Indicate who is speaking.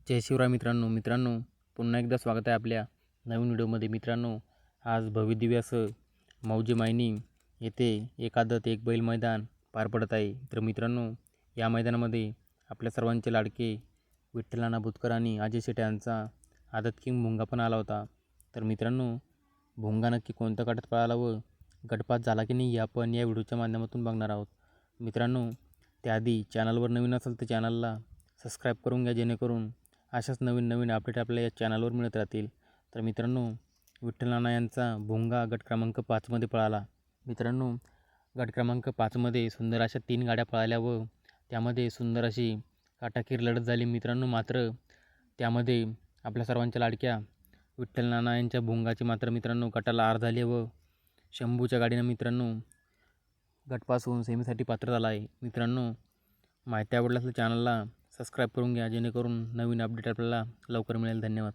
Speaker 1: जय शिवराय मित्रांनो पुन्हा एकदा स्वागत आहे आपल्या नवीन व्हिडिओमध्ये। मित्रांनो, आज भव्यदिव्य असं मौजे मायनिंग येथे एक आदत एक बैल मैदान पार पडत आहे। तर मित्रांनो, या मैदानामध्ये आपल्या सर्वांचे लाडके विठ्ठल बुतकर आणि अजय शेटे यांचा आदत किंग भुंगा पण आला होता। तर मित्रांनो, भुंगा नक्की कोणत्या गटात पळाला व गटपास झाला की नाही हे आपण या व्हिडिओच्या माध्यमातून बघणार आहोत। मित्रांनो, त्याआधी चॅनलवर नवीन असेल तर चॅनलला सबस्क्राईब करून घ्या, जेणेकरून अशाच नवीन अपडेट आपल्या या चॅनलवर मिळत राहतील। तर मित्रांनो, विठ्ठल नाना यांचा भुंगा गट क्रमांक 5मध्ये पळाला। मित्रांनो, गट क्रमांक 5मध्ये सुंदर अशा 3 गाड्या पळाल्या व त्यामध्ये सुंदर अशी काटाकीर लढत झाली मित्रांनो। मात्र त्यामध्ये आपल्या सर्वांच्या लाडक्या विठ्ठल नाना यांच्या भुंगाची मात्र मित्रांनो गटाला हार झाली व शंभूच्या गाडीनं मित्रांनो गटपास होऊन सेमीसाठी पात्र झाला आहे। मित्रांनो, माहिती आवडल्यास चॅनलला सबस्क्राईब करून घ्या, जेणेकरून नवीन अपडेट आपल्याला लवकर मिळेल। धन्यवाद।